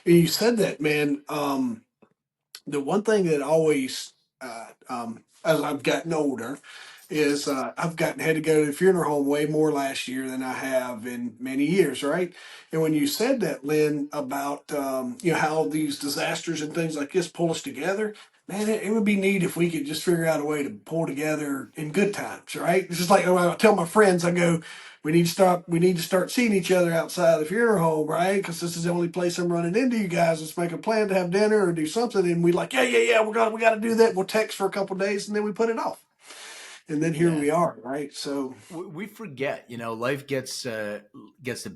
And you said that, man. The one thing that always, as I've gotten older, is I've had to go to the funeral home way more last year than I have in many years, right? And when you said that, Lynn, about how these disasters and things like this pull us together, man, it would be neat if we could just figure out a way to pull together in good times, right? It's just like when I tell my friends, I go, we need to start seeing each other outside the funeral home, right? Because this is the only place I'm running into you guys. Let's make a plan to have dinner or do something. And we like, yeah, yeah, yeah. We got to do that. We'll text for a couple of days and then we put it off. And then here Yeah. we are, right? So We forget, life gets the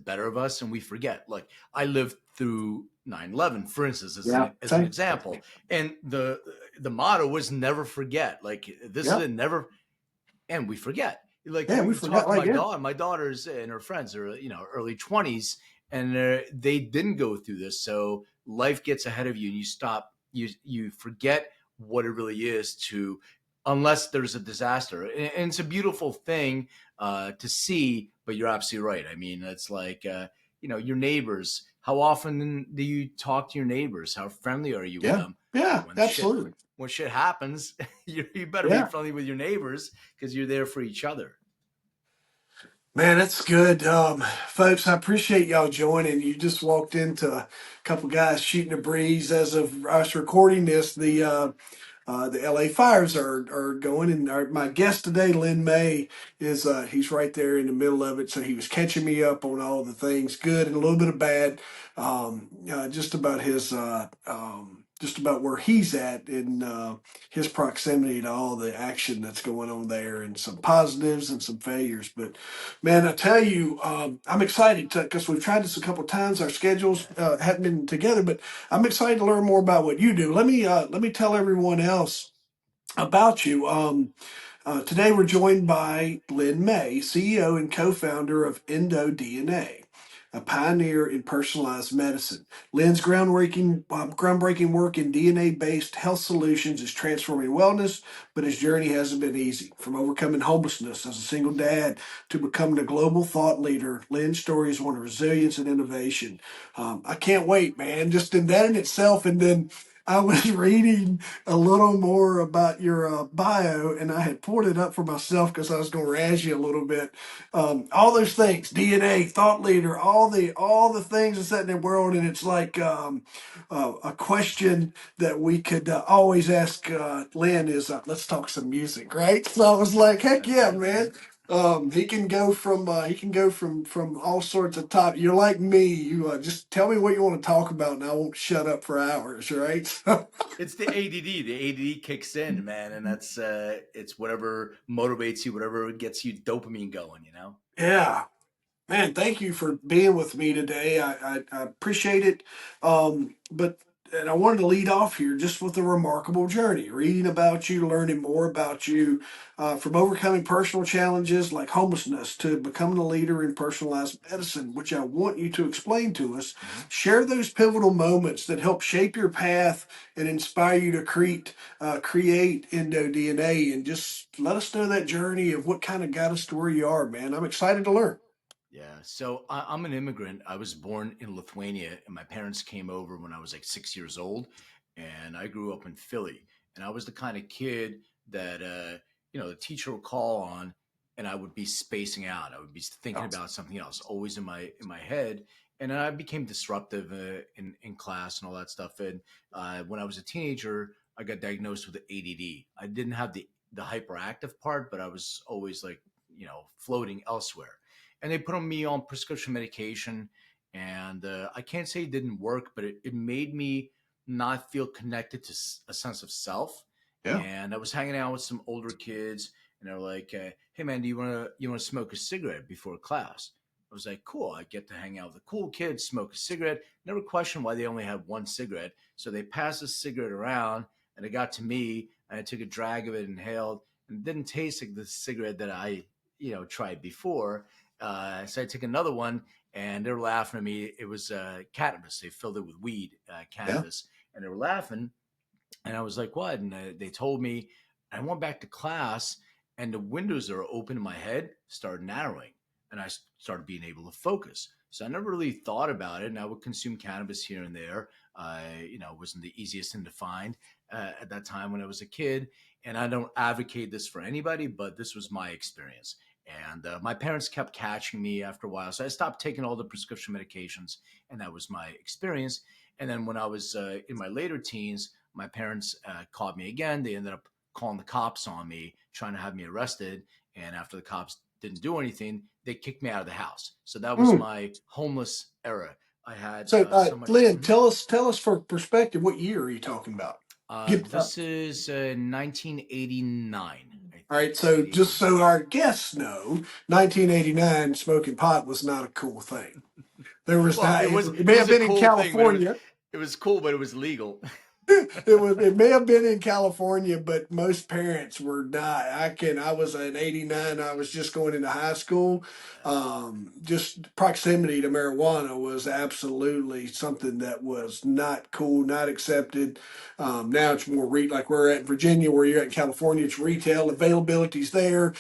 better of us, and we forget. Like, I lived through 9/11, for instance, as yeah, an same. example, and the motto was never forget. Like, this is Yeah, a never, and we forget. Like, yeah. We you forgot talk to like my that. daughter, my daughters and her friends are early 20s, and they didn't go through this, so life gets ahead of you, and you forget what it really is to, unless there's a disaster. And it's a beautiful thing to see. But you're absolutely right. I mean, it's like your neighbors. How often do you talk to your neighbors? How friendly are you with Yeah, them? yeah. When shit Absolutely. when shit happens, you better be Yeah. friendly with your neighbors, because you're there for each other. Man, that's good. Folks, I appreciate y'all joining. You just walked into a couple guys shooting a breeze as of us recording this. The LA fires are going, and my guest today, Len May, is he's right there in the middle of it. So he was catching me up on all the things, good and a little bit of bad, just about just about where he's at in his proximity to all the action that's going on there, and some positives and some failures. But man, I tell you, I'm excited because we've tried this a couple times. Our schedules haven't been together, but I'm excited to learn more about what you do. Let me tell everyone else about you. Today we're joined by Len May, CEO and co-founder of EndoDNA, a pioneer in personalized medicine. Len's groundbreaking work in DNA-based health solutions is transforming wellness, but his journey hasn't been easy. From overcoming homelessness as a single dad to becoming a global thought leader, Len's story is one of resilience and innovation. I can't wait, man. Just in that in itself, and then I was reading a little more about your bio, and I had pulled it up for myself because I was going to razz you a little bit. All those things, DNA, thought leader, all the things that's in the world, and it's like a question that we could always ask Lynn is, let's talk some music, right? So I was like, heck That's yeah, it. man. He can go from all sorts of top. You're like me. You just tell me what you want to talk about, and I won't shut up for hours, right? It's the ADD. The ADD kicks in, man, and that's it's whatever motivates you, whatever gets you dopamine going. Yeah. Man, thank you for being with me today. I appreciate it. But and I wanted to lead off here just with a remarkable journey, reading about you, learning more about you, from overcoming personal challenges like homelessness to becoming a leader in personalized medicine, which I want you to explain to us. Hmm. Share those pivotal moments that help shape your path and inspire you to create EndoDNA, and just let us know that journey of what kind of got us to where you are, man. I'm excited to learn. Yeah. So I'm an immigrant. I was born in Lithuania, and my parents came over when I was like 6 years old, and I grew up in Philly. And I was the kind of kid that the teacher would call on, and I would be spacing out. I would be thinking about something else, always in my head. And then I became disruptive in class and all that stuff. And when I was a teenager, I got diagnosed with ADD. I didn't have the hyperactive part, but I was always like floating elsewhere, and they put me on prescription medication. And I can't say it didn't work, but it made me not feel connected to a sense of self. Yeah. And I was hanging out with some older kids, and they're like, "Hey man, do you want to smoke a cigarette before class?" I was like, "Cool." I get to hang out with the cool kids, smoke a cigarette. Never questioned why they only had one cigarette. So they passed the cigarette around, and it got to me, and I took a drag of it, inhaled, and it didn't taste like the cigarette that I tried before. So I took another one, and they were laughing at me. It was cannabis. They filled it with weed, Yeah. cannabis, and they were laughing. And I was like, "What?" And they told me. I went back to class, and the windows that are open in my head started narrowing, and I started being able to focus. So I never really thought about it, and I would consume cannabis here and there. It wasn't the easiest thing to find at that time when I was a kid. And I don't advocate this for anybody, but this was my experience. And my parents kept catching me after a while, so I stopped taking all the prescription medications, and that was my experience. And then when I was in my later teens, my parents caught me again. They ended up calling the cops on me, trying to have me arrested. And after the cops didn't do anything, they kicked me out of the house. So that was Mm. my homeless era. I had So, so much. Lynn, tell us for perspective, what year are you talking about? Get This is 1989, I All think. right, so just 88, so our guests know, 1989 smoking pot was not a cool thing. There was well, not. it was It it may was have a been in cool thing, but California. it was cool, but it was legal. It may have been in California, but most parents were not. I was in '89. I was just going into high school. Just proximity to marijuana was absolutely something that was not cool, not accepted. Now it's more like we're at Virginia, where you're at in California. It's retail availability's there.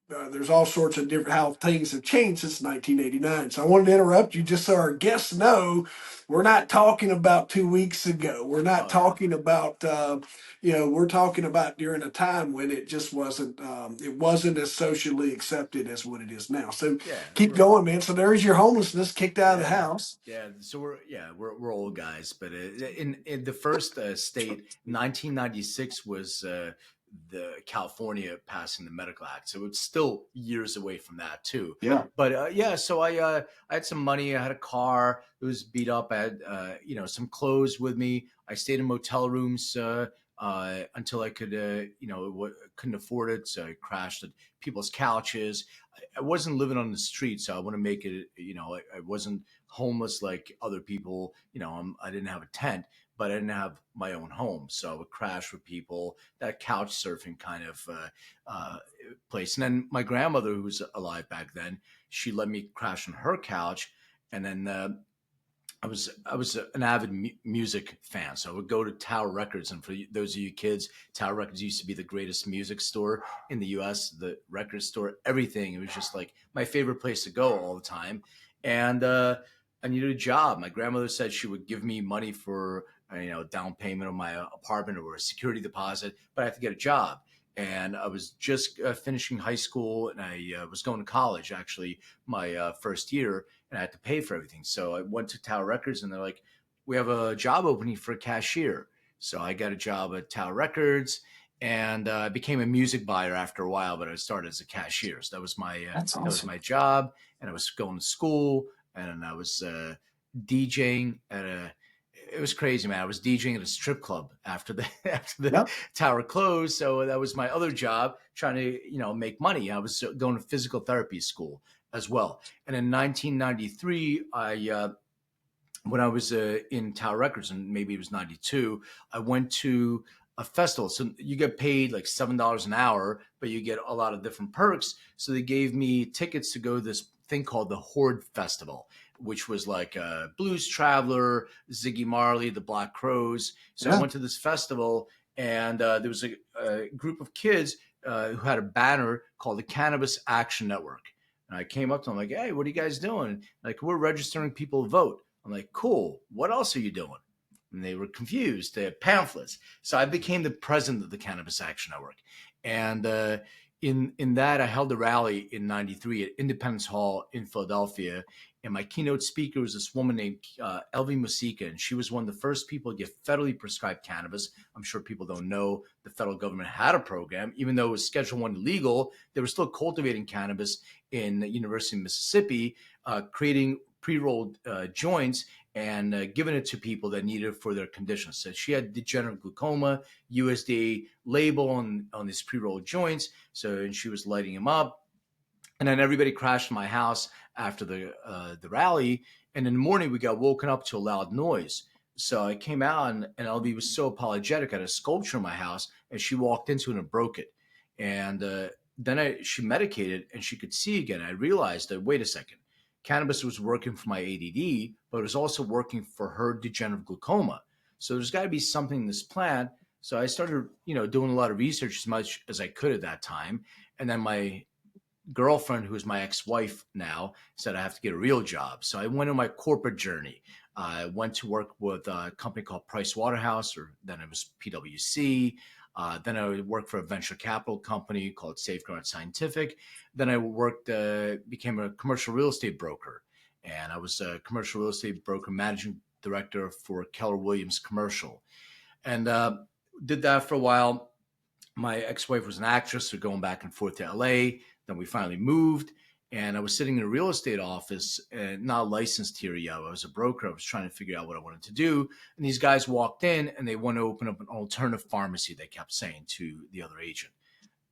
There's all sorts of different how things have changed since 1989. So I wanted to interrupt you just so our guests know we're not talking about 2 weeks ago. We're not Oh yeah, talking about, we're talking about during a time when it just wasn't, it wasn't as socially accepted as what it is now. So yeah. keep going, man. So there's your homelessness kicked out of the Yeah, house. yeah. So we're old guys, but in the first state, 1996 was the California passing the Medical Act, so it's still years away from that too. Yeah, But yeah, so I had some money, I had a car, it was beat up, I had some clothes with me. I stayed in motel rooms until I could couldn't afford it, so I crashed at people's couches. I wasn't living on the street, so I want to make it. I wasn't homeless like other people. I didn't have a tent, but I didn't have my own home, so I would crash with people. That couch surfing kind of place. And then my grandmother, who was alive back then, she let me crash on her couch, and then I was an avid music fan, so I would go to Tower Records. And for those of you kids, Tower Records used to be the greatest music store in the U.S. The record store, everything. It was just like my favorite place to go all the time. And I needed a job. My grandmother said she would give me money for down payment on my apartment or a security deposit, but I had to get a job. And I was just finishing high school, and I was going to college actually my first year, and I had to pay for everything. So I went to Tower Records, and they're like, "We have a job opening for a cashier." So I got a job at Tower Records, and I became a music buyer after a while. But I started as a cashier, so that's that was awesome. my job. And I was going to school, and I was DJing at a. It was crazy, man. I was DJing at a strip club after the after the Yep. tower closed. So that was my other job, trying to make money. I was going to physical therapy school as well. And in 1993, when I was in Tower Records, and maybe it was 92, I went to a festival. So you get paid like $7 an hour, but you get a lot of different perks. So they gave me tickets to go to this thing called the Horde Festival, which was like Blues Traveler, Ziggy Marley, the Black Crows. So I Yeah, went to this festival, and there was a group of kids who had a banner called the Cannabis Action Network. And I came up to them like, "Hey, what are you guys doing?" Like, "We're registering people to vote." I'm like, "Cool. What else are you doing?" And they were confused. They had pamphlets. So I became the president of the Cannabis Action Network. And in that, I held a rally in '93 at Independence Hall in Philadelphia. And my keynote speaker was this woman named Elvie Musica, and she was one of the first people to get federally prescribed cannabis. I'm sure people don't know the federal government had a program, even though it was Schedule One illegal. They were still cultivating cannabis in the University of Mississippi, creating pre-rolled joints and giving it to people that needed it for their conditions. So she had degenerative glaucoma, USDA label on these pre-rolled joints. So and she was lighting them up. And then everybody crashed in my house after the rally. And in the morning, we got woken up to a loud noise. So I came out, and LB was so apologetic. I had a sculpture in my house, and she walked into it and broke it. And then she medicated, and she could see again. I realized that, wait a second, cannabis was working for my ADD, but it was also working for her degenerative glaucoma. So there's got to be something in this plant. So I started, doing a lot of research as much as I could at that time. And then my girlfriend, who is my ex-wife now, said I have to get a real job. So I went on my corporate journey. I went to work with a company called Price Waterhouse, or then it was PwC. Then I worked for a venture capital company called Safeguard Scientific. Then I became a commercial real estate broker, and I was a commercial real estate broker managing director for Keller Williams Commercial, and did that for a while. My ex-wife was an actress, so going back and forth to LA. Then we finally moved, and I was sitting in a real estate office, not licensed here yet. I was a broker. I was trying to figure out what I wanted to do, and these guys walked in, and they wanted to open up an alternative pharmacy. They kept saying to the other agent,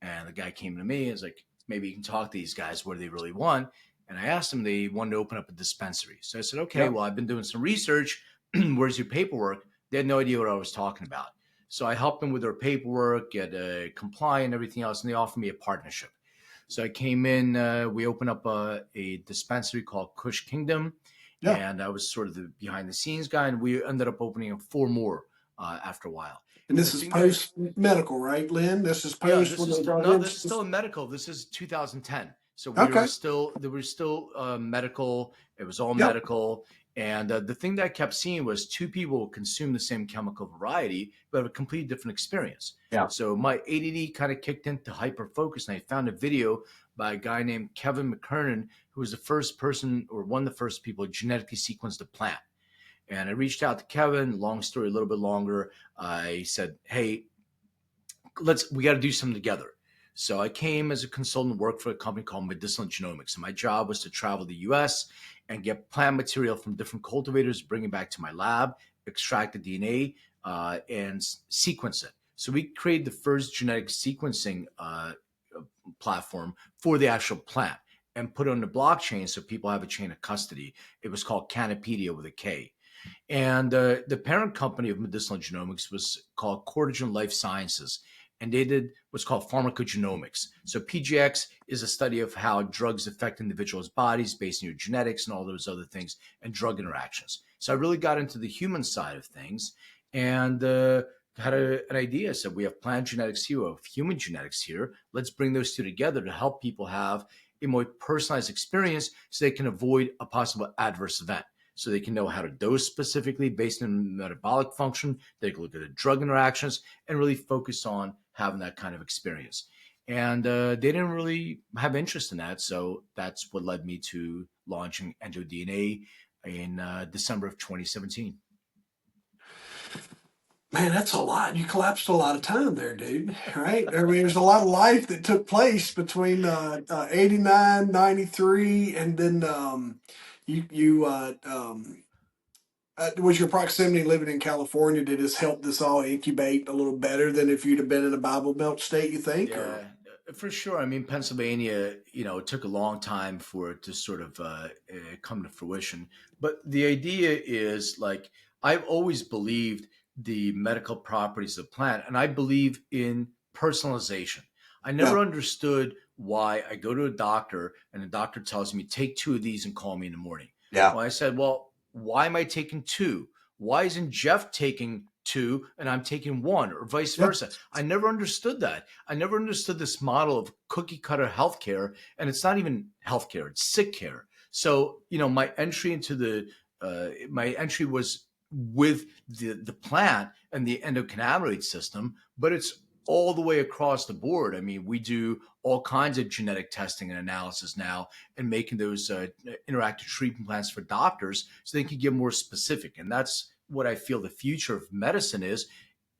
and the guy came to me and was like, "Maybe you can talk to these guys. What do they really want?" And I asked them. They wanted to open up a dispensary. So I said, "Okay, Yep. well, I've been doing some research. Where's your paperwork?" They had no idea what I was talking about. So I helped them with their paperwork, get compliant, and everything else, and they offered me a partnership. So I came in. We opened up a dispensary called Kush Kingdom, Yeah. and I was sort of the behind the scenes guy. And we ended up opening up four more after a while. And And the this is thing that post medical, right, Lynn? This is yeah, post when they brought no, in. this is still in medical. This is 2010. So Okay. there was still medical. It was all Yep. medical. And the thing that I kept seeing was two people consume the same chemical variety, but have a completely different experience. Yeah. So my ADD kind of kicked into hyper focus, and I found a video by a guy named Kevin McKernan, who was the first person, or one of the first people, genetically sequenced a plant. And I reached out to Kevin. Long story, a little bit longer. I said, "Hey, we got to do something together." So I came as a consultant, worked for a company called Medicinal Genomics, and my job was to travel the U.S. and get plant material from different cultivators, bring it back to my lab, extract the DNA, and sequence it. So we created the first genetic sequencing platform for the actual plant and put it on the blockchain so people have a chain of custody. It was called Canopedia with a K. And the parent company of Medicinal Genomics was called Cortigen Life Sciences. And they did what's called pharmacogenomics. So PGX is a study of how drugs affect individuals' bodies based on your genetics and all those other things and drug interactions. So I really got into the human side of things and had an idea. So we have plant genetics here, we have human genetics here. Let's bring those two together to help people have a more personalized experience so they can avoid a possible adverse event, so they can know how to dose specifically based on metabolic function. They can look at the drug interactions and really focus on having that kind of experience. And they didn't really have interest in that. So that's what led me to launching EndoDNA in December of 2017. Man, that's a lot. You collapsed a lot of time there, dude. Right? I mean, there's a lot of life that took place between 89, 93, and then was your proximity living in California, did this help this all incubate a little better than if you'd have been in a Bible Belt state, you think? Or Yeah, for sure. I mean, Pennsylvania, it took a long time for it to sort of come to fruition. But the idea is like, I've always believed the medical properties of the plant, and I believe in personalization. I yeah, never understood why I go to a doctor and the doctor tells me, take two of these and call me in the morning. yeah, Well, I said, well, why am I taking two? Why isn't Jeff taking two and I'm taking one, or vice yeah. versa? I never understood that. I never understood this model of cookie cutter healthcare, and it's not even healthcare; it's sick care. So, my entry was with the plant and the endocannabinoid system, but it's all the way across the board. I mean, we do all kinds of genetic testing and analysis now, and making those interactive treatment plans for doctors so they can get more specific. And that's what I feel the future of medicine is.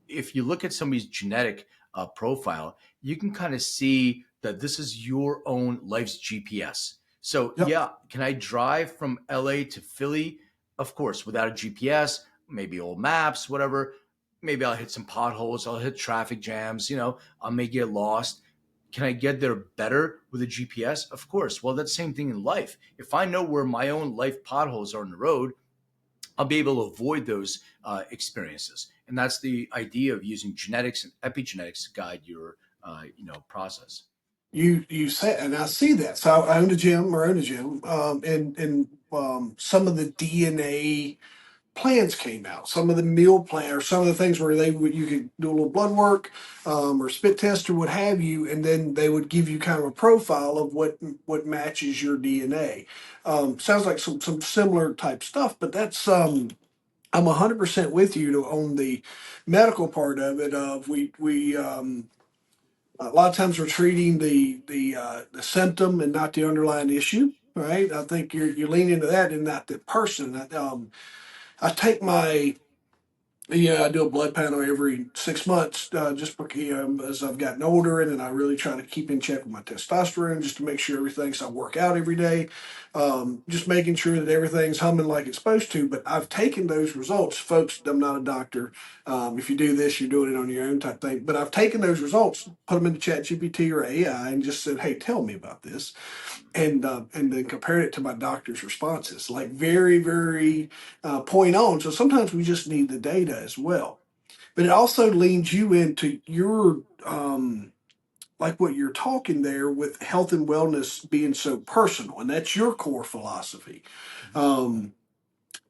If you look at somebody's genetic profile, you can kind of see that this is your own life's GPS. So, Yep. yeah, can I drive from LA to Philly? Of course, without a GPS, maybe old maps, whatever. Maybe I'll hit some potholes, I'll hit traffic jams, I may get lost. Can I get there better with a GPS? Of course. Well, that's the same thing in life. If I know where my own life potholes are on the road, I'll be able to avoid those experiences. And that's the idea of using genetics and epigenetics to guide your, process. You said, and I see that. So I own a gym, or own a gym, and some of the DNA plans came out, some of the meal plan, or some of the things where you could do a little blood work, or spit test or what have you, and then they would give you kind of a profile of what matches your DNA. Sounds like some similar type stuff, but that's I'm 100% with you on the medical part of it. Of we a lot of times we're treating the symptom and not the underlying issue. Right? I think you're leaning into that and not the person. I take my yeah, I do a blood panel every 6 months, just because as I've gotten older, and then I really try to keep in check with my testosterone just to make sure everything's. I work out every day, just making sure that everything's humming like it's supposed to. But I've taken those results, folks. I'm not a doctor. If you do this, you're doing it on your own type thing. But I've taken those results, put them into Chat GPT or AI, and just said, "Hey, tell me about this." And then compared it to my doctor's responses, like very, very point on. So sometimes we just need the data as well. But it also leans you into your like what you're talking there with health and wellness being so personal, and that's your core philosophy. Um,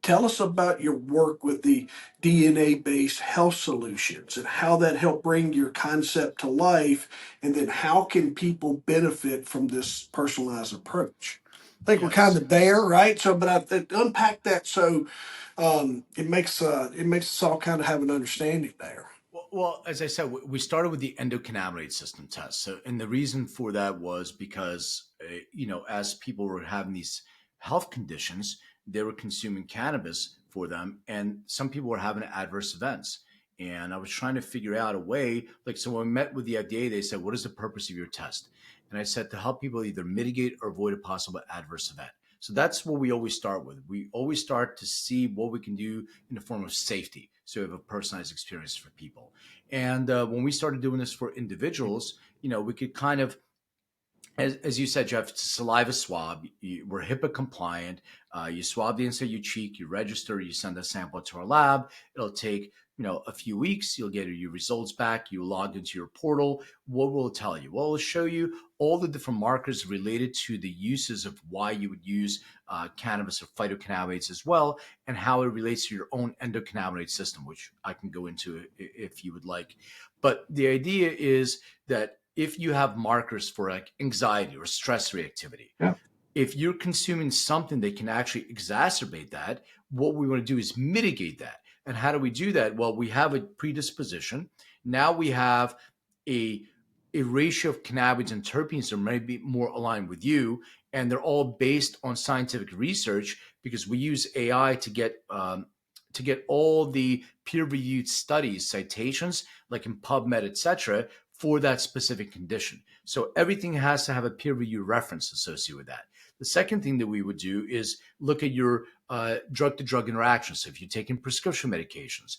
Tell us about your work with the DNA based health solutions and how that helped bring your concept to life, and then how can people benefit from this personalized approach? I think we're kind Yes. of there, right? So, but unpack that so it makes us all kind of have an understanding there. Well, as I said, we started with the endocannabinoid system test. So, and the reason for that was because, as people were having these health conditions, they were consuming cannabis for them, and some people were having adverse events. And I was trying to figure out a way, like, so when we met with the FDA, they said, "What is the purpose of your test?" And I said, to help people either mitigate or avoid a possible adverse event. So that's what we always start with. We always start to see what we can do in the form of safety. So we have a personalized experience for people. And when we started doing this for individuals, we could kind of, as you said, Jeff, it's a saliva swab. We're HIPAA compliant. You swab the inside of your cheek, you register, you send a sample to our lab. It'll take a few weeks. You'll get your results back. You log into your portal. What will it tell you? Well, it'll show you all the different markers related to the uses of why you would use cannabis or phytocannabinoids as well, and how it relates to your own endocannabinoid system, which I can go into if you would like. But the idea is that if you have markers for like anxiety or stress reactivity, Yeah. if you're consuming something that can actually exacerbate that, what we want to do is mitigate that. And how do we do that? Well, we have a predisposition. Now we have a, a ratio of cannabinoids and terpenes that may be more aligned with you. And they're all based on scientific research because we use AI to get all the peer-reviewed studies, citations, like in PubMed, et cetera, for that specific condition. So everything has to have a peer-reviewed reference associated with that. The second thing that we would do is look at your drug-to-drug interactions. So if you're taking prescription medications,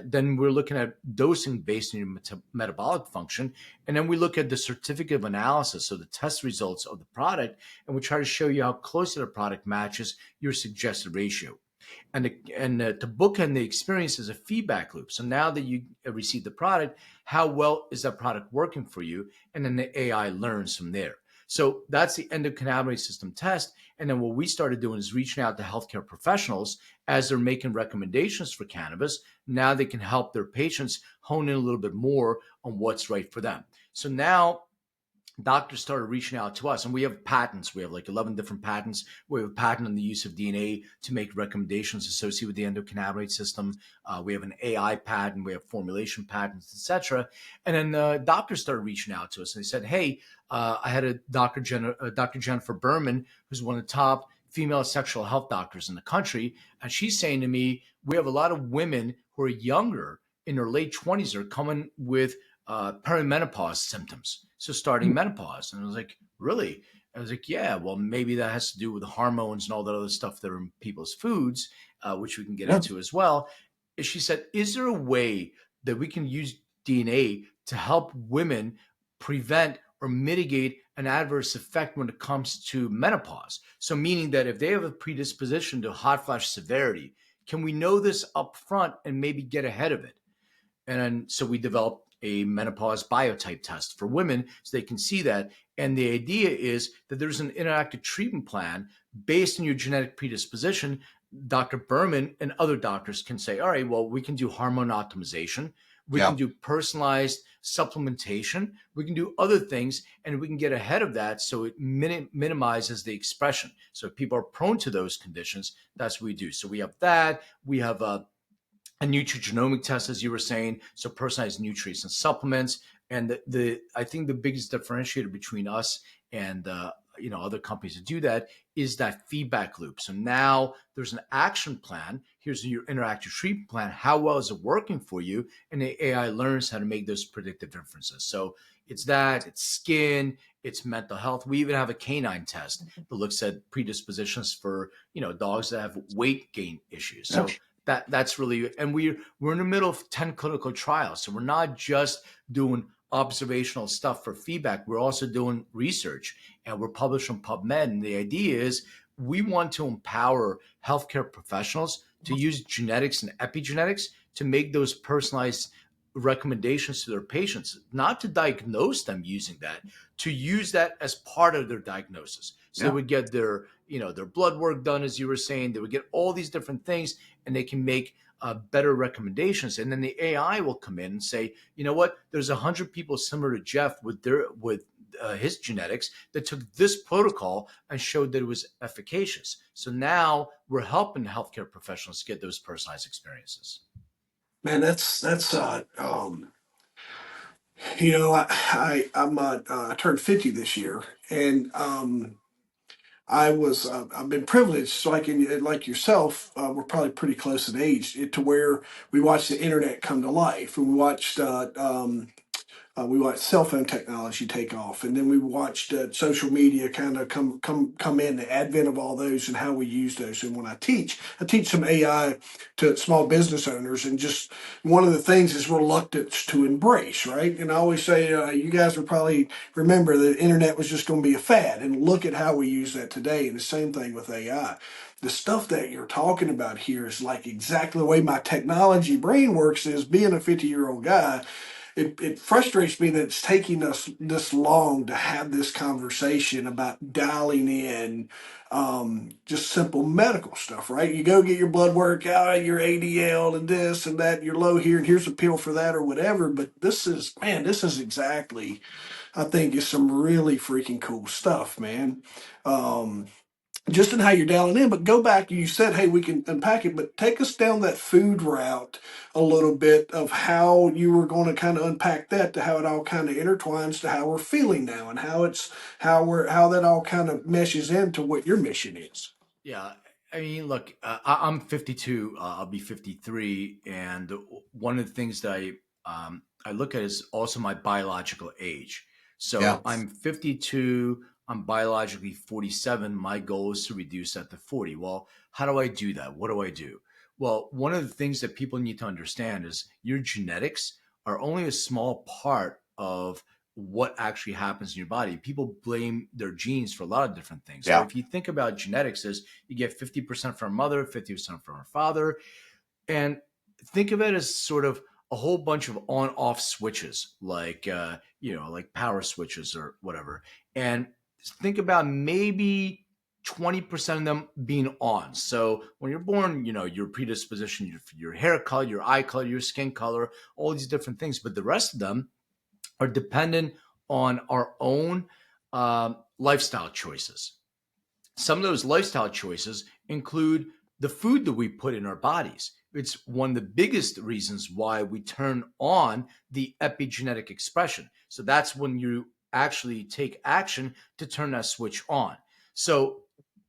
then we're looking at dosing based on your metabolic function. And then we look at the certificate of analysis, so the test results of the product, and we try to show you how closely the product matches your suggested ratio. And to bookend the experience is a feedback loop. So now that you receive the product, how well is that product working for you? And then the AI learns from there. So that's the endocannabinoid system test. And then what we started doing is reaching out to healthcare professionals as they're making recommendations for cannabis. Now they can help their patients hone in a little bit more on what's right for them. So now doctors started reaching out to us, and we have patents. We have like 11 different patents. We have a patent on the use of DNA to make recommendations associated with the endocannabinoid system. We have an AI patent. We have formulation patents, etc. And then doctors started reaching out to us, and they said, "Hey, I had a Dr. Jennifer Berman, who's one of the top female sexual health doctors in the country, and she's saying to me, we have a lot of women who are younger in their late 20s are coming with perimenopause symptoms. So starting menopause." And I was like, "Really?" I was like, "Yeah, well, maybe that has to do with the hormones and all that other stuff that are in people's foods, which we can get Yeah. into as well." And she said, "Is there a way that we can use DNA to help women prevent or mitigate an adverse effect when it comes to menopause? So meaning that if they have a predisposition to hot flash severity, can we know this up front and maybe get ahead of it?" And so we developed a menopause biotype test for women so they can see that. And the idea is that there's an interactive treatment plan based on your genetic predisposition Dr. Berman and other doctors can say, all right, well, we can do hormone optimization. We can Yeah. do personalized supplementation. We can do other things, and we can get ahead of that so it minimizes the expression. So if people are prone to those conditions, that's what we do. So we have that. We have a nutrigenomic test, as you were saying, so personalized nutrients and supplements. And the I think the biggest differentiator between us and other companies that do that is that feedback loop. So now there's an action plan. Here's your interactive treatment plan. How well is it working for you? And the AI learns how to make those predictive inferences. So it's that, it's skin, it's mental health. We even have a canine test that looks at predispositions for dogs that have weight gain issues. Yeah. So that's really, and we're in the middle of 10 clinical trials, so we're not just doing observational stuff for feedback. We're also doing research, and we're published on PubMed. And the idea is we want to empower healthcare professionals to use genetics and epigenetics to make those personalized recommendations to their patients, not to diagnose them using that, to use that as part of their diagnosis. So they Yeah. would get their blood work done, as you were saying. They would get all these different things, and they can make better recommendations. And then the AI will come in and say, you know what? There's 100 people similar to Jeff with his genetics that took this protocol and showed that it was efficacious. So now we're helping healthcare professionals get those personalized experiences. Man, that's I turned 50 this year, and I've been privileged, like yourself. We're probably pretty close in age to where we watched the internet come to life, and we watched cell phone technology take off, and then we watched social media kind of come in, the advent of all those and how we use those. And when I teach some AI to small business owners, and just one of the things is reluctance to embrace, right? And I always say, you guys will probably remember that the internet was just going to be a fad, and look at how we use that today. And the same thing with AI. The stuff that you're talking about here is like exactly the way my technology brain works. Is being a 50-year-old guy, it frustrates me that it's taking us this long to have this conversation about dialing in just simple medical stuff, right? You go get your blood work out, your ADL and this and that, you're low here, and here's a pill for that or whatever. But this is exactly, I think, is some really freaking cool stuff, man. Um, just in how you're dialing in, but go back. You said, hey, we can unpack it, but take us down that food route a little bit of how you were going to kind of unpack that to how it all kind of intertwines to how we're feeling now and how that all kind of meshes into what your mission is. Yeah. I mean, look, I'm 52. I'll be 53, and one of the things that I look at is also my biological age. Yeah. So I'm 52. I'm biologically 47. My goal is to reduce that to 40. Well, how do I do that? What do I do? Well, one of the things that people need to understand is your genetics are only a small part of what actually happens in your body. People blame their genes for a lot of different things. So Yeah. if you think about genetics as you get 50% from mother, 50% from her father, and think of it as sort of a whole bunch of on-off switches, like like power switches or whatever. And think about maybe 20% of them being on. So when you're born, your predisposition, your hair color, your eye color, your skin color, all these different things. But the rest of them are dependent on our own lifestyle choices. Some of those lifestyle choices include the food that we put in our bodies. It's one of the biggest reasons why we turn on the epigenetic expression. So that's when you actually take action to turn that switch on. So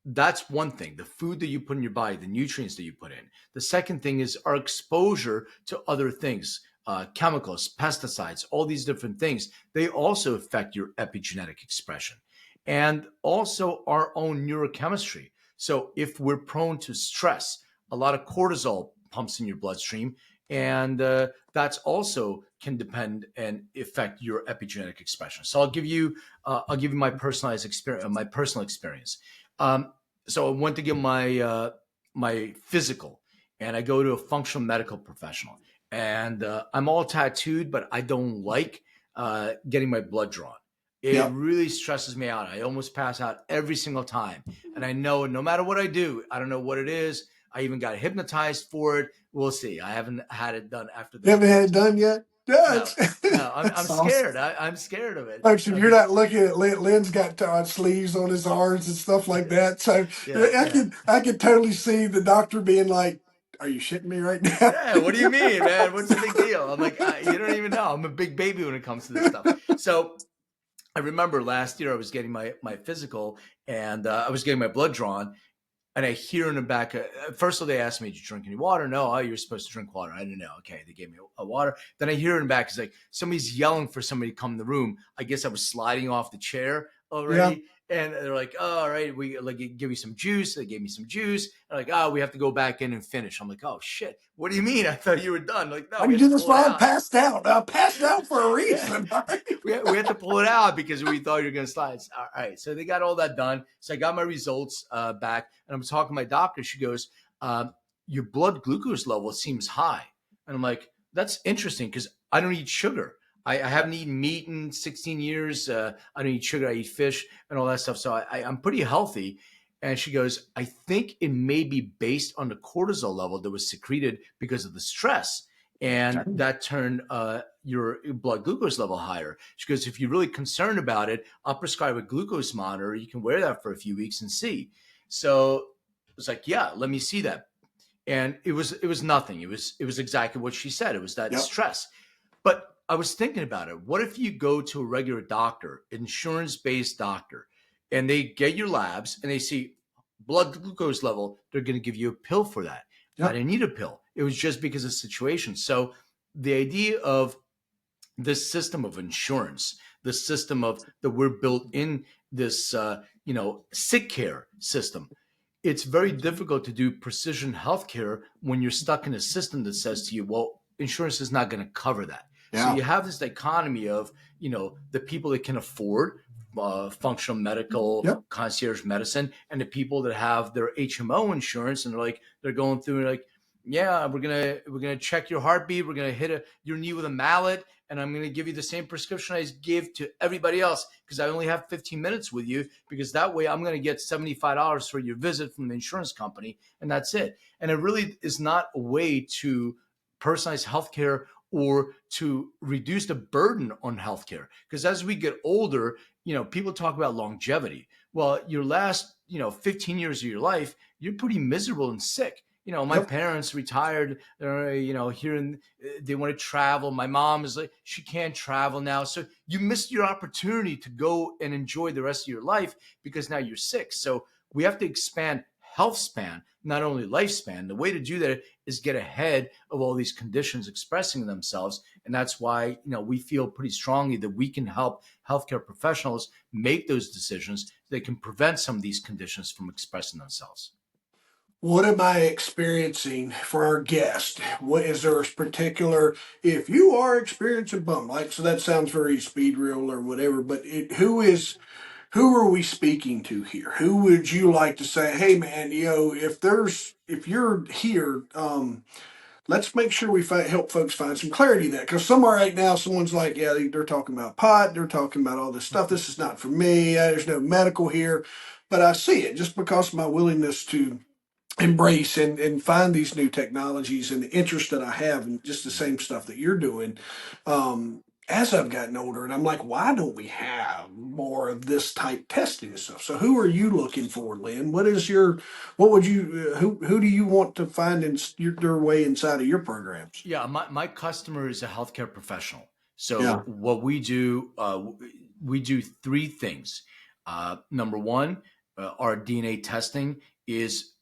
that's one thing, the food that you put in your body, the nutrients that you put in. The second thing is our exposure to other things, chemicals, pesticides, all these different things. They also affect your epigenetic expression, and also our own neurochemistry. So if we're prone to stress, a lot of cortisol pumps in your bloodstream, and that's also can depend and affect your epigenetic expression. So I'll give you my personalized experience, my personal experience. So I went to get my physical, and I go to a functional medical professional, and I'm all tattooed, but I don't like getting my blood drawn. It Yep. really stresses me out. I almost pass out every single time, and I know no matter what I do, I don't know what it is. I even got hypnotized for it. We'll see. I haven't had it done after You the haven't had it hypnosis. done yet? Yeah, No, no, I'm that's awesome. scared. I'm scared of it. Folks, if I you're mean, not looking at Len's got sleeves on his arms and stuff like that. So yeah, yeah. I can totally see the doctor being like, "Are you shitting me right now?" Yeah, what do you mean, man? What's the big deal? I'm like, you don't even know. I'm a big baby when it comes to this stuff. So I remember last year I was getting my physical, and I was getting my blood drawn, and I hear in the back. First of all, they asked me, "Did you drink any water?" No. Oh, you're supposed to drink water. I didn't know. Okay, they gave me a water. Then I hear in the back, it's like somebody's yelling for somebody to come in the room. I guess I was sliding off the chair Yeah. already, and they're like, "Oh, all right, we like give you some juice." They gave me some juice. They're like, "Oh, we have to go back in and finish." I'm like, "Oh shit, what do you mean? I thought you were done." Like, no, I we can have to do this pull it while I'm out. passed out. I passed out for a Yeah. reason. All right. We had to pull it out because we thought you were going to slide. All right. So they got all that done. So I got my results back, and I'm talking to my doctor. She goes, your blood glucose level seems high. And I'm like, that's interesting because I don't eat sugar. I haven't eaten meat in 16 years. I don't eat sugar. I eat fish and all that stuff. So I'm pretty healthy. And she goes, I think it may be based on the cortisol level that was secreted because of the stress. And Okay. that turned your blood glucose level higher. She goes, if you're really concerned about it, I'll prescribe a glucose monitor. You can wear that for a few weeks and see. So it's like, yeah, let me see that. And it was nothing. It was exactly what she said. It was that Yep. stress. But I was thinking about it. What if you go to a regular doctor, insurance-based doctor, and they get your labs and they see blood glucose level? They're going to give you a pill for that. I Yep. didn't need a pill. It was just because of situation. So the idea of this system of insurance, the system of that we're built in this, sick care system, it's very difficult to do precision healthcare when you're stuck in a system that says to you, well, insurance is not going to cover that. So Yeah. you have this dichotomy of, the people that can afford functional medical Yep. concierge medicine and the people that have their HMO insurance and they're going through and like, yeah, we're gonna check your heartbeat, we're gonna hit your knee with a mallet, and I'm gonna give you the same prescription I give to everybody else because I only have 15 minutes with you because that way I'm gonna get $75 for your visit from the insurance company, and that's it. And it really is not a way to personalize healthcare or to reduce the burden on healthcare. Because as we get older, people talk about longevity. Well, your last, 15 years of your life, you're pretty miserable and sick. My Yep. parents retired. They're, here and they want to travel. My mom is like, she can't travel now. So you missed your opportunity to go and enjoy the rest of your life because now you're sick. So we have to expand health span, not only lifespan. The way to do that is get ahead of all these conditions expressing themselves. And that's why, we feel pretty strongly that we can help healthcare professionals make those decisions. So they can prevent some of these conditions from expressing themselves. What am I experiencing for our guest? What is there a particular, if you are experiencing bum, like, so that sounds very speed real or whatever, but who are we speaking to here? Who would you like to say, hey man, if you're here, let's make sure we help folks find some clarity there. Because somewhere right now, someone's like, yeah, they're talking about pot, they're talking about all this stuff. This is not for me. There's no medical here. But I see it just because of my willingness to embrace and find these new technologies and the interest that I have in just the same stuff that you're doing. As I've gotten older, and I'm like, why don't we have more of this type testing and stuff? So, who are you looking for, Lynn? What would you, who do you want to find their way inside of your programs? Yeah, my customer is a healthcare professional. So Yeah. what we do three things. Number one, our DNA testing is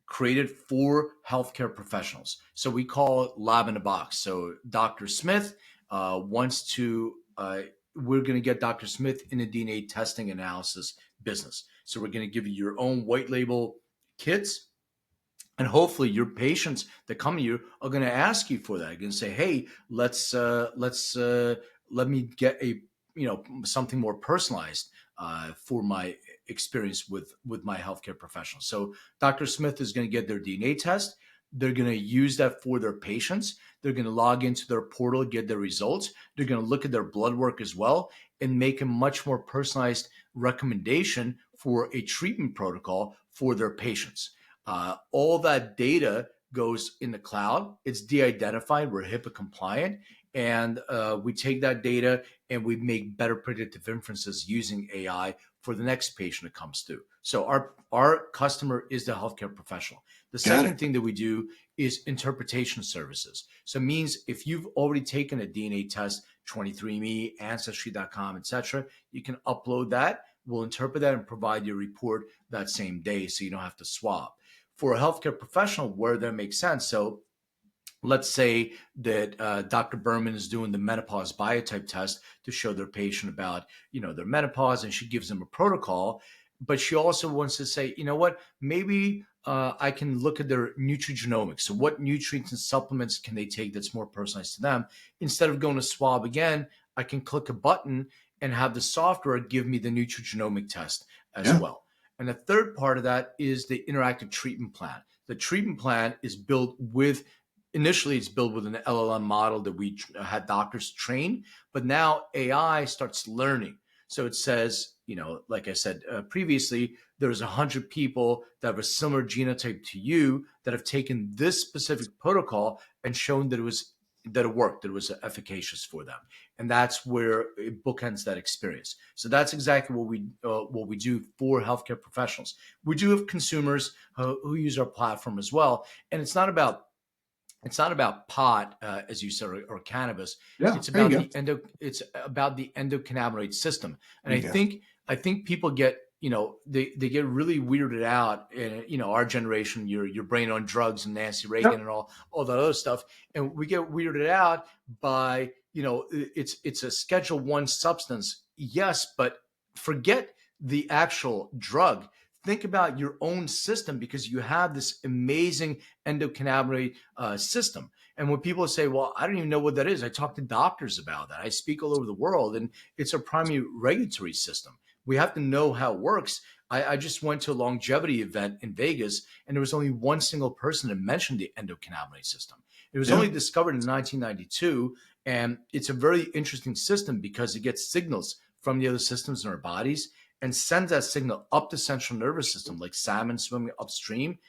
created for healthcare professionals. So we call it lab in a box. So Dr. Smith wants to. We're going to get Dr. Smith in the DNA testing analysis business. So we're going to give you your own white label kits, and hopefully your patients that come to you are going to ask you for that. You're going to say, hey, let me get a something more personalized for my experience with my healthcare professional. So Dr. Smith is going to get their DNA test. They're going to use that for their patients. They're going to log into their portal, get their results. They're going to look at their blood work as well and make a much more personalized recommendation for a treatment protocol for their patients. All that data goes in the cloud. It's de-identified. We're HIPAA compliant, and we take that data and we make better predictive inferences using AI for the next patient that comes through. So our customer is the healthcare professional. The Got it. second thing that we do is interpretation services. So it means if you've already taken a DNA test, 23andMe, Ancestry.com, etc., you can upload that. We'll interpret that and provide you a report that same day, so you don't have to swab. For a healthcare professional, where that makes sense. So let's say that Dr. Berman is doing the menopause biotype test to show their patient about, their menopause, and she gives them a protocol, but she also wants to say, you know what, maybe I can look at their nutrigenomics. So what nutrients and supplements can they take that's more personalized to them? Instead of going to swab again, I can click a button and have the software give me the nutrigenomic test as Yeah. well. And the third part of that is the interactive treatment plan. The treatment plan is built with initially it's built with an LLM model that we had doctors train, but now AI starts learning. So it says, like I said previously, there's 100 people that have a similar genotype to you that have taken this specific protocol and shown that it worked, that it was efficacious for them, and that's where it bookends that experience. So that's exactly what we do for healthcare professionals. We do have consumers who use our platform as well, and it's not about pot, as you said, or cannabis. Yeah. It's There you about go. the endocannabinoid system. And There I you go. think I think people get, they get really weirded out. In, our generation, your brain on drugs and Nancy Reagan Yep. and all that other stuff, and we get weirded out by, it's a Schedule 1 substance, yes, but forget the actual drug. Think about your own system, because you have this amazing endocannabinoid system. And when people say, well, I don't even know what that is, I talk to doctors about that. I speak all over the world, and it's a primary regulatory system. We have to know how it works. I just went to a longevity event in Vegas, and there was only one single person that mentioned the endocannabinoid system. It was Yeah. only discovered in 1992, and it's a very interesting system because it gets signals from the other systems in our bodies and sends that signal up the central nervous system, like salmon swimming upstream,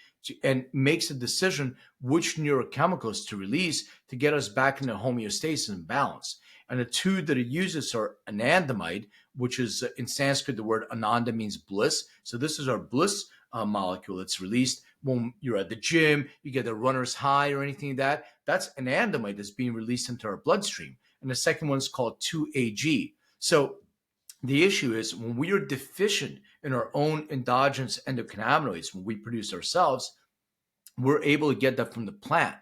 and makes a decision which neurochemicals to release to get us back into homeostasis and balance. And the two that it uses are anandamide, which is in Sanskrit, the word ananda means bliss. So this is our bliss molecule that's released when you're at the gym, you get a runner's high or anything like that. That's anandamide that's being released into our bloodstream. And the second one is called 2AG. So the issue is when we are deficient in our own endogenous endocannabinoids, when we produce ourselves, we're able to get that from the plant.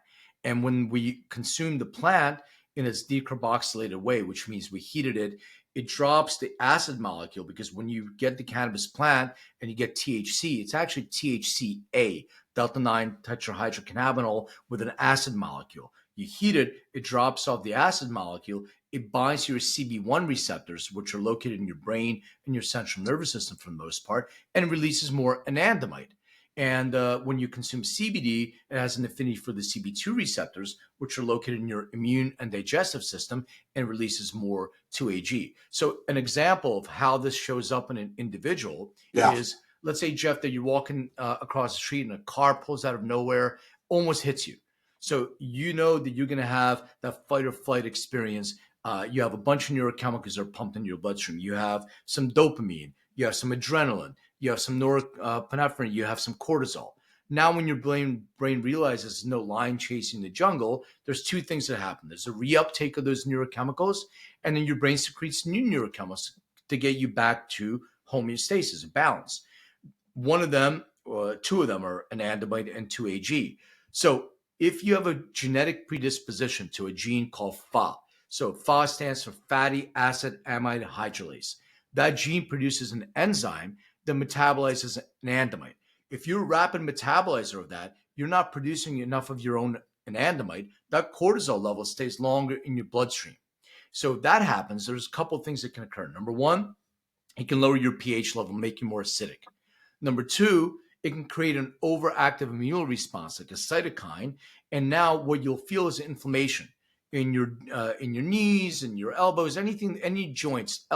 And when we consume the plant in its decarboxylated way, which means we heated it, it drops the acid molecule, because when you get the cannabis plant and you get THC, it's actually THCA, delta 9 tetrahydrocannabinol, with an acid molecule. You heat it, it drops off the acid molecule, it binds to your CB1 receptors, which are located in your brain and your central nervous system for the most part, and releases more anandamide. And when you consume CBD, it has an affinity for the CB2 receptors, which are located in your immune and digestive system, and releases more 2AG. So an example of how this shows up in an individual Yeah. is, let's say, Jeff, that you're walking across the street and a car pulls out of nowhere, almost hits you. So you know that you're going to have that fight or flight experience. You have a bunch of neurochemicals that are pumped into your bloodstream. You have some dopamine, you have some adrenaline, you have some norepinephrine, you have some cortisol. Now, when your brain realizes there's no lion chasing the jungle, there's two things that happen. There's a reuptake of those neurochemicals, and then your brain secretes new neurochemicals to get you back to homeostasis, balance. One of them, or two of them, are anandamide and 2AG. So if you have a genetic predisposition to a gene called FA, so FA stands for fatty acid amide hydrolase. That gene produces an enzyme that metabolizes anandamide. If you're a rapid metabolizer of that, you're not producing enough of your own anandamide. That cortisol level stays longer in your bloodstream. So if that happens, there's a couple of things that can occur. Number one, it can lower your pH level, make you more acidic. Number two, it can create an overactive immune response, like a cytokine. And now what you'll feel is inflammation. in your knees and your elbows, anything, any joints,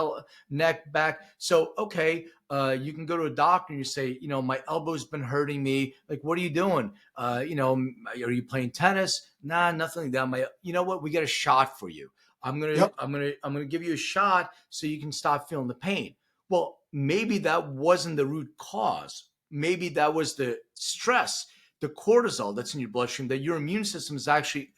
neck, back. So okay, you can go to a doctor and you say, my elbow's been hurting me. Like, what are you doing? Are you playing tennis? Nah, nothing like that. You know what? We got a shot for you. Yep. I'm gonna give you a shot so you can stop feeling the pain. Well, maybe that wasn't the root cause. Maybe that was the stress, the cortisol that's in your bloodstream that your immune system is actually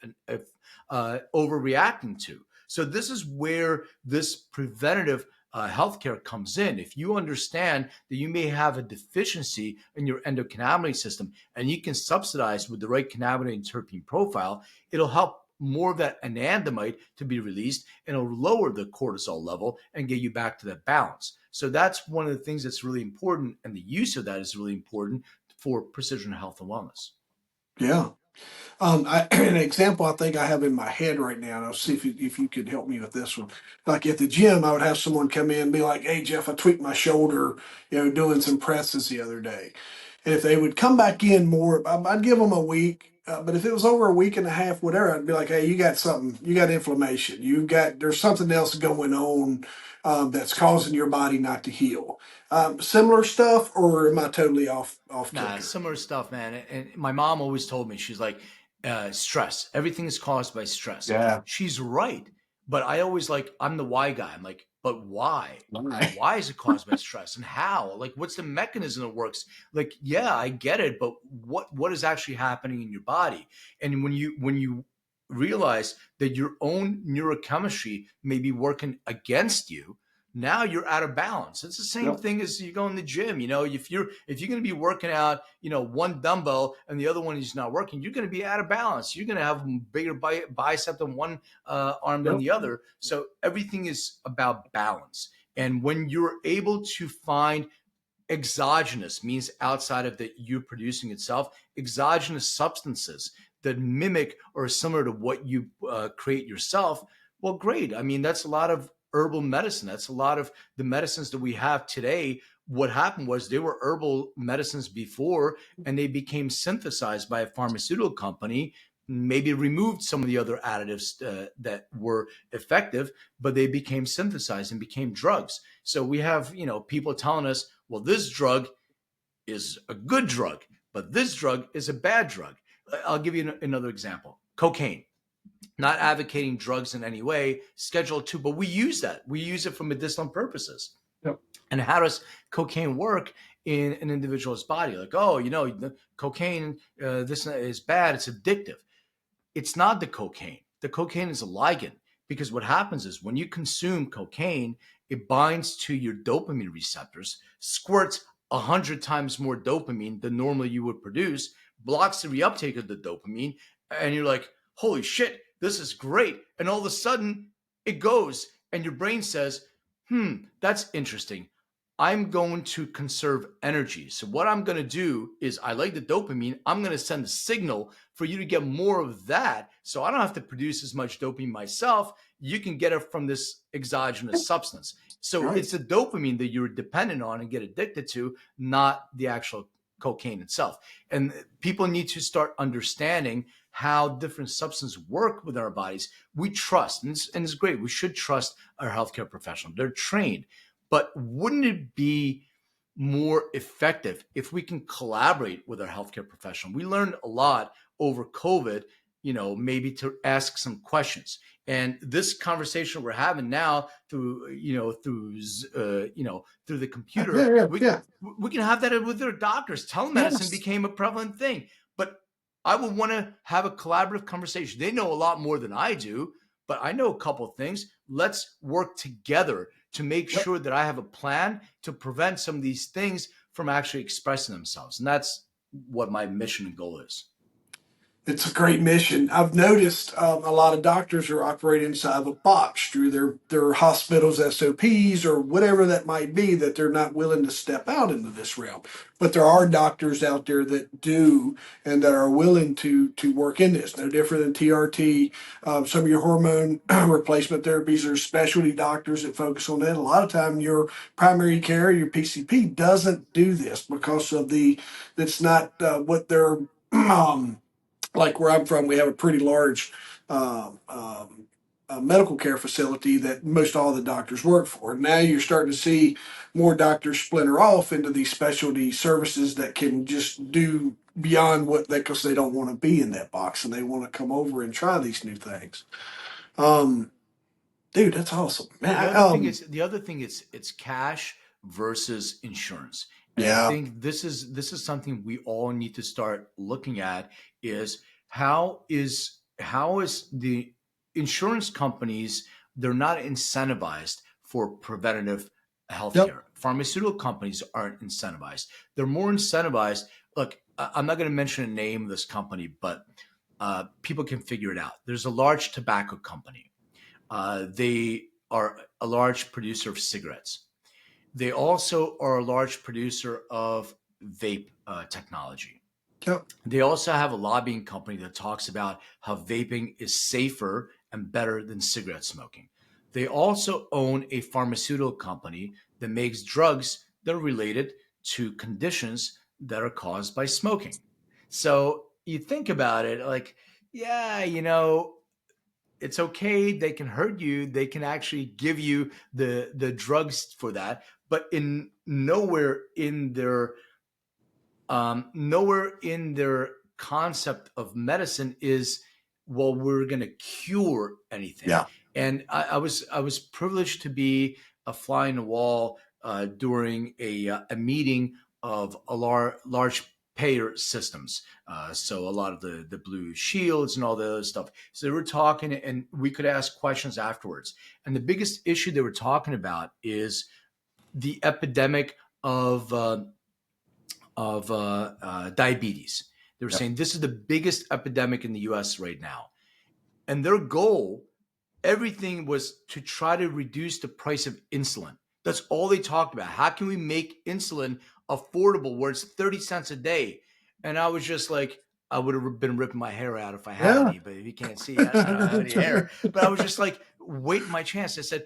overreacting to. So this is where this preventative healthcare comes in. If you understand that you may have a deficiency in your endocannabinoid system and you can subsidize with the right cannabinoid and terpene profile, it'll help more of that anandamide to be released, and it'll lower the cortisol level and get you back to that balance. So that's one of the things that's really important, and the use of that is really important for precision health and wellness. Yeah. An example I think I have in my head right now, and I'll see if you could help me with this one. Like at the gym, I would have someone come in and be like, "Hey Jeff, I tweaked my shoulder, doing some presses the other day." And if they would come back in more, I'd give them a week. But if it was over a week and a half, whatever, I'd be like, "Hey, you got something. You got inflammation. There's something else going on that's causing your body not to heal." Similar stuff, or am I totally off Nah, kilter? similar stuff, man. And my mom always told me, she's like, stress. Everything is caused by stress. Yeah. She's right. But I always like, I'm the why guy. I'm like, but why? Right. Why is it caused by stress and how? Like, what's the mechanism that works? Like, yeah, I get it, but what is actually happening in your body? And when you realize that your own neurochemistry may be working against you, now you're out of balance. It's the same Yep. thing as you go in the gym. If you're going to be working out, one dumbbell and the other one is not working, you're going to be out of balance. You're going to have bigger bicep on one arm than Yep. the other. So everything is about balance. And when you're able to find exogenous, means outside of the you producing itself, exogenous substances that mimic or are similar to what you create yourself, well, great. I mean, that's a lot of herbal medicine. That's a lot of the medicines that we have today. What happened was they were herbal medicines before, and they became synthesized by a pharmaceutical company, maybe removed some of the other additives that were effective, but they became synthesized and became drugs. So we have, people telling us, well, this drug is a good drug, but this drug is a bad drug. I'll give you another example. Cocaine. Not advocating drugs in any way, Schedule 2, but we use that. We use it for medicinal purposes. Yep. And how does cocaine work in an individual's body? Like, oh, the cocaine, this is bad. It's addictive. It's not the cocaine. The cocaine is a ligand, because what happens is when you consume cocaine, it binds to your dopamine receptors, squirts 100 times more dopamine than normally you would produce, blocks the reuptake of the dopamine, and you're like, holy shit, this is great. And all of a sudden it goes, and your brain says, that's interesting. I'm going to conserve energy. So what I'm going to do is, I like the dopamine. I'm going to send a signal for you to get more of that. So I don't have to produce as much dopamine myself. You can get it from this exogenous substance. So Right. it's the dopamine that you're dependent on and get addicted to, not the actual cocaine itself. And people need to start understanding how different substances work within our bodies. We trust, and it's great. We should trust our healthcare professionals. They're trained. But wouldn't it be more effective if we can collaborate with our healthcare professional? We learned a lot over COVID, maybe to ask some questions. And this conversation we're having now through the computer, Yeah. Yeah. Yeah. we can have that with our doctors. Telemedicine Yes. became a prevalent thing. But I would want to have a collaborative conversation. They know a lot more than I do, but I know a couple of things. Let's work together to make Yep. sure that I have a plan to prevent some of these things from actually expressing themselves. And that's what my mission and goal is. It's a great mission. I've noticed a lot of doctors are operating inside of a box through their hospital's SOPs or whatever that might be, that they're not willing to step out into this realm. But there are doctors out there that do, and that are willing to work in this. No different than TRT. Some of your hormone replacement therapies are specialty doctors that focus on that. A lot of time your primary care, your PCP doesn't do this because of that's not what they're like where I'm from, we have a pretty large um, um, medical care facility that most all the doctors work for. Now you're starting to see more doctors splinter off into these specialty services that can just do beyond what they, because they don't want to be in that box and they want to come over and try these new things. Um, Dude, that's awesome, man. Well, the other thing is it's cash versus insurance. And I Yeah, think this is something we all need to start looking at is how is the insurance companies, they're not incentivized for preventative yep, healthcare. Pharmaceutical companies aren't incentivized. They're more incentivized. Look, I'm not going to mention a name of this company, but people can figure it out. There's a large tobacco company. They are a large producer of cigarettes. They also are a large producer of vape technology. yep, They also have a lobbying company that talks about how vaping is safer and better than cigarette smoking. They also own a pharmaceutical company that makes drugs that are related to conditions that are caused by smoking. So you think about it like, yeah, it's okay, they can hurt you, they can actually give you the drugs for that, but in nowhere in their concept of medicine is, well, we're going to cure anything. yeah, And I was privileged to be a fly on the wall during a meeting of a large payer systems. So a lot of the blue shields and all the other stuff. So they were talking, and we could ask questions afterwards. And the biggest issue they were talking about is the epidemic of diabetes. They were yep, saying this is the biggest epidemic in the US right now. And their goal, everything was to try to reduce the price of insulin. That's all they talked about. How can we make insulin affordable where it's 30 cents a day? And I was just like, I would have been ripping my hair out if I had yeah. any, but if you can't see, I don't have any hair. But I was just like, waiting my chance. I said,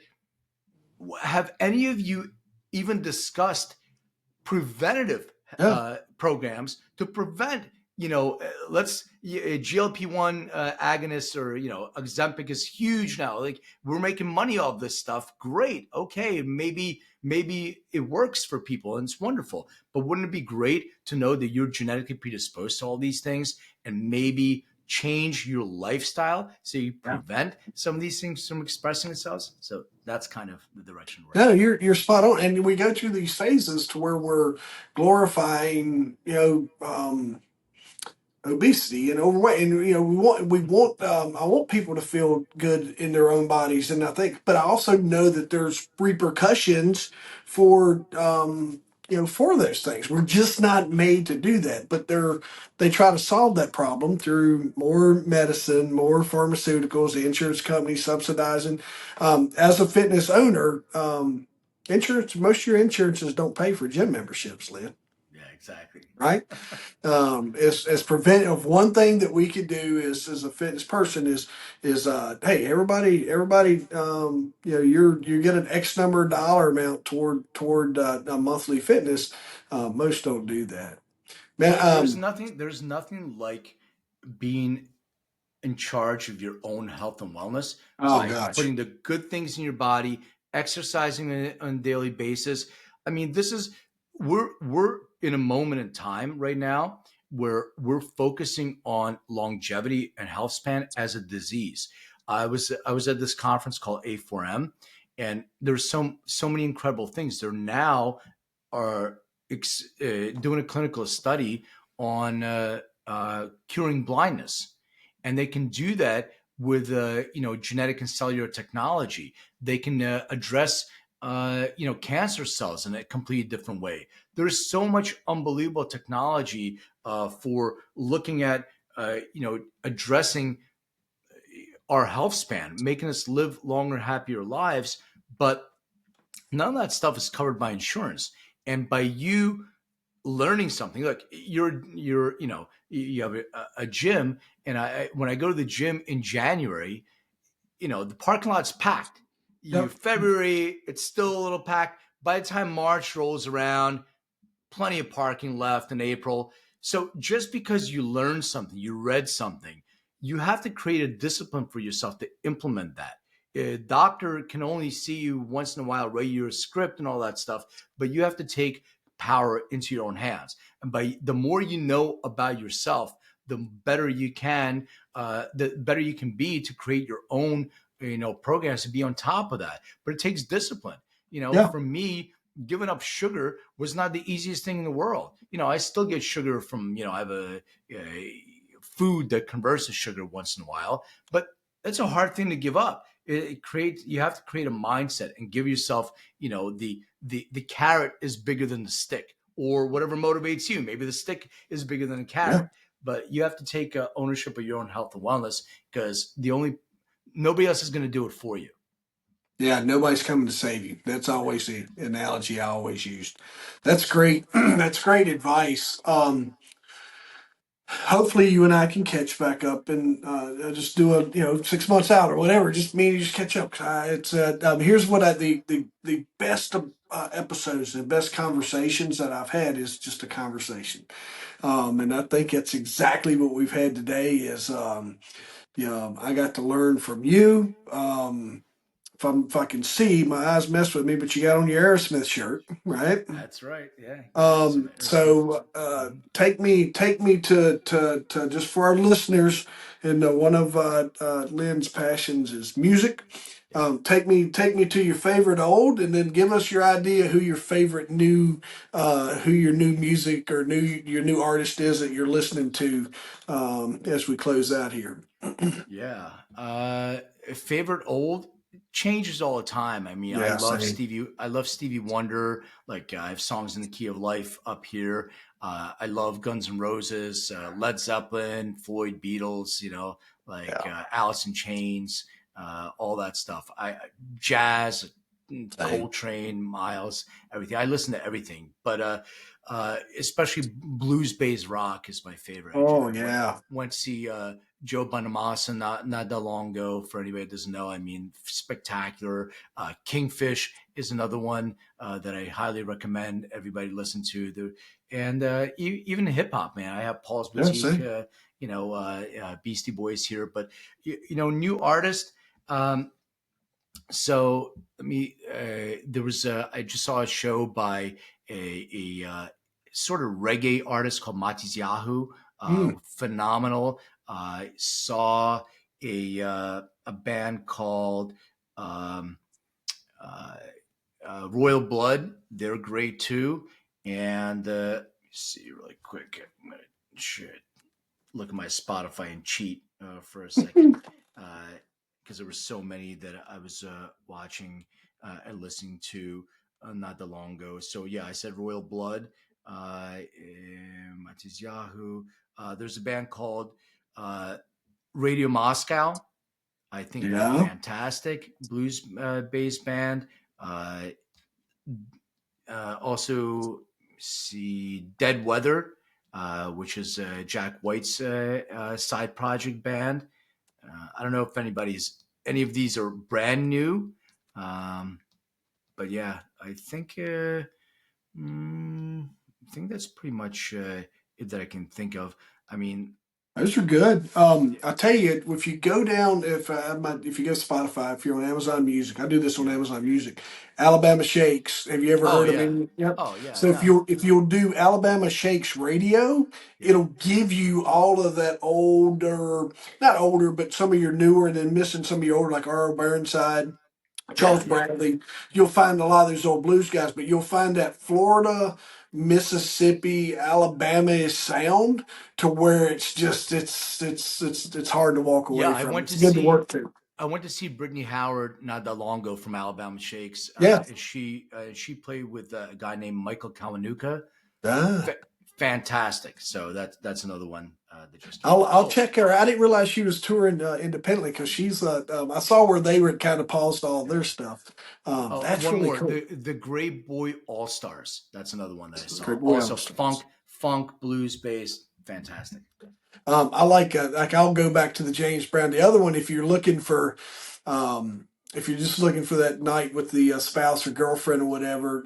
have any of you even discussed preventative Yeah, programs to prevent, let's GLP-1 agonists, or Ozempic is huge now. Like, we're making money off this stuff. Great. Okay, maybe it works for people and it's wonderful. But wouldn't it be great to know that you're genetically predisposed to all these things, and maybe change your lifestyle so you yeah. prevent some of these things from expressing themselves? So that's kind of the direction we're No, at. you're spot on, and we go through these phases to where we're glorifying, obesity and overweight, and we want I want people to feel good in their own bodies, and I think, but I also know that there's repercussions for for those things. We're just not made to do that, but they try to solve that problem through more medicine, more pharmaceuticals, the insurance companies subsidizing. As a fitness owner, insurance, most of your insurances don't pay for gym memberships, Lynn, Yeah, exactly. right? As preventive, one thing that we could do is, as a fitness person, is hey, everybody, you get an X number of dollar amount toward a monthly fitness. Most don't do that, man. There's nothing like being in charge of your own health and wellness Oh by gosh, putting the good things in your body, exercising on a daily basis. I mean, we're in a moment in time right now where we're focusing on longevity and health span as a disease. I was at this conference called A4M, and there's so many incredible things. There now are doing a clinical study on curing blindness, and they can do that with genetic and cellular technology. They can address cancer cells in a completely different way. There's so much unbelievable technology for looking at addressing our health span, making us live longer, happier lives. But none of that stuff is covered by insurance. And by you learning something, like you have a gym, and when I go to the gym in January, the parking lot's packed. You yep, February, it's still a little packed. By the time March rolls around, plenty of parking left in April. So just because you learned something, you read something, you have to create a discipline for yourself to implement that. A doctor can only see you once in a while, write you a script and all that stuff, but you have to take power into your own hands. And by the more you know about yourself, the better you can, the better you can be to create your own, programs to be on top of that. But it takes discipline. Yeah. For me, giving up sugar was not the easiest thing in the world. I still get sugar from, I have a food that converts to sugar once in a while, but it's a hard thing to give up. It creates, you have to create a mindset and give yourself, the carrot is bigger than the stick, or whatever motivates you. Maybe the stick is bigger than the Yeah. carrot, but you have to take ownership of your own health and wellness, because nobody else is going to do it for you. Yeah, nobody's coming to save you. That's always the analogy I always used. That's great. That's great advice. Hopefully you and I can catch back up and just do a 6 months out or whatever. Just me and you just catch up. It's here's what the best episodes, the best conversations that I've had is just a conversation. And I think that's exactly what we've had today. Is I got to learn from you. If I can see, my eyes mess with me, but you got on your Aerosmith shirt, right? That's right. Yeah, got some Aerosmith. So Mhm. take me to just for our listeners, and one of Lynn's passions is music. Yeah. Take me to your favorite old, and then give us your idea who your favorite new, who your new music or your new artist is that you're listening to, as we close out here. Yeah. Favorite old changes all the time. I mean, Yeah, same. I love Stevie Wonder. Like, I have songs in the key of life up here. I love Guns N' Roses, Led Zeppelin, Floyd, Beatles. Like, Yeah, Alice in Chains, all that stuff. Jazz, same. Coltrane, Miles, everything. I listen to everything, but especially blues based rock is my favorite. Oh I yeah, went to see Joe Bonamassa not that long ago. For anybody that doesn't know, I mean, spectacular. Kingfish is another one that I highly recommend everybody listen to. And even hip hop, man. I have Paul's yeah, Boutique, same. Beastie Boys here, but new artist. Um, so let me. There was I just saw a show by a sort of reggae artist called Matiz Yahoo. Mm, Phenomenal. I saw a band called um, uh, Royal Blood. They're great too. And let me see really quick. I'm gonna shit, look at my Spotify and cheat for a second, because there were so many that I was watching and listening to not that long ago. So yeah, I said Royal Blood, Matiz Yahoo. There's a band called uh, Radio Moscow. I think they're yeah, fantastic blues based band. Uh, Also, see Dead Weather, which is Jack White's side project band. I don't know if any of these are brand new, um, but yeah, mm, I think that's pretty much it that I can think of. I mean, those are good. yeah, I tell you, if you go down, if you go to Spotify, if you're on Amazon Music, I do this on yeah. Amazon Music. Alabama Shakes. Have you ever Oh heard of yeah, him? Yep. oh yeah. So No, if you'll do Alabama Shakes radio, yeah, it'll give you all of that older, not older, but some of your newer, and then missing some of your older, like R. Burnside, yeah, Charles yeah. Bradley. You'll find a lot of those old blues guys, but you'll find that Florida, Mississippi, Alabama sound to where it's just it's hard to walk Yeah, away from. It's good to work to. I went to see Brittany Howard not that long ago from Alabama Shakes, Yeah. and she played with a guy named Michael Kawanuka. Ah. Fa- Fantastic. So that's another one that just came I'll to. I'll check her. I didn't realize she was touring independently because she's I saw where they were kind of paused all their Yeah. stuff. Oh, That's one really more. cool. The Great Boy All Stars. That's another one that I saw. Great Also Williams funk, stories. funk, blues based. Fantastic. I like I'll go back to the James Brown. The other one, if you're looking for, if you're just looking for that night with the spouse or girlfriend or whatever,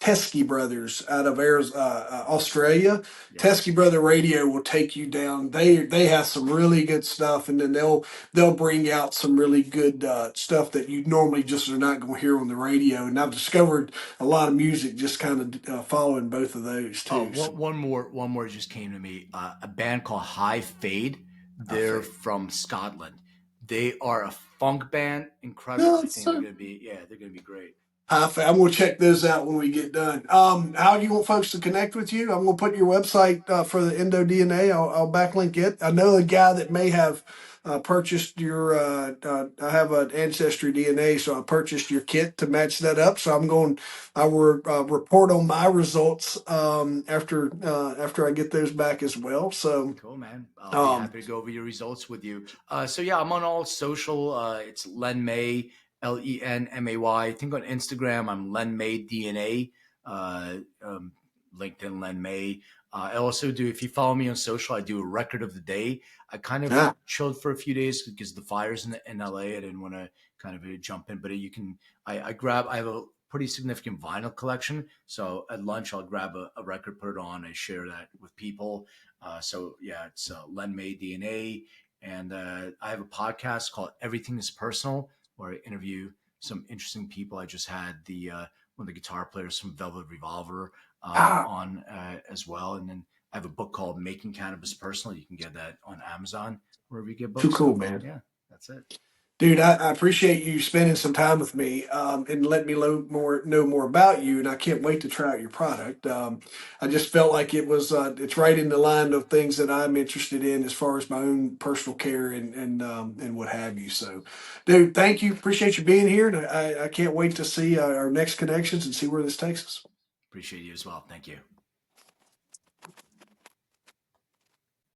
Teskey Brothers out of Australia. Yes. Teskey Brother Radio will take you down. They have some really good stuff, and then they'll bring out some really good stuff that you normally just are not going to hear on the radio. And I've discovered a lot of music just kind of following both of those Oh, too. So one more just came to me. A band called High Fade. I They're think. from Scotland. They are a funk band. Incredible. No, I it's think they're gonna be, yeah, they're gonna be great. I'm going to check those out when we get done. How do you want folks to connect with you? I'm going to put your website for the EndoDNA. I'll backlink it. I know a guy that may have purchased your. I have an Ancestry DNA, so I purchased your kit to match that up. So I will report on my results after I get those back as well. So. Cool, man. I'll be Um, happy to go over your results with you. So yeah, I'm on all social. It's Len May, LenMay. I think on Instagram, I'm Len May DNA. Uh, um, LinkedIn, Len May. I also do. If you follow me on social, I do a record of the day. I kind of ah, chilled for a few days because of the fires in LA. I didn't want to kind of jump in, but you can. I grab. I have a pretty significant vinyl collection. So at lunch, I'll grab a record, put it on, and share that with people. So yeah, it's Len May DNA, and I have a podcast called Everything Is Personal, where I interview some interesting people. I just had the one of the guitar players from Velvet Revolver ah, on as well, and then I have a book called Making Cannabis Personal. You can get that on Amazon wherever you get too books. cool, So man. yeah, that's it. Dude, I appreciate you spending some time with me and let me know more about you, and I can't wait to try out your product. I just felt like it's right in the line of things that I'm interested in as far as my own personal care and what have you. So, dude, thank you. Appreciate you being here, and I can't wait to see our next connections and see where this takes us. Appreciate you as well. Thank you.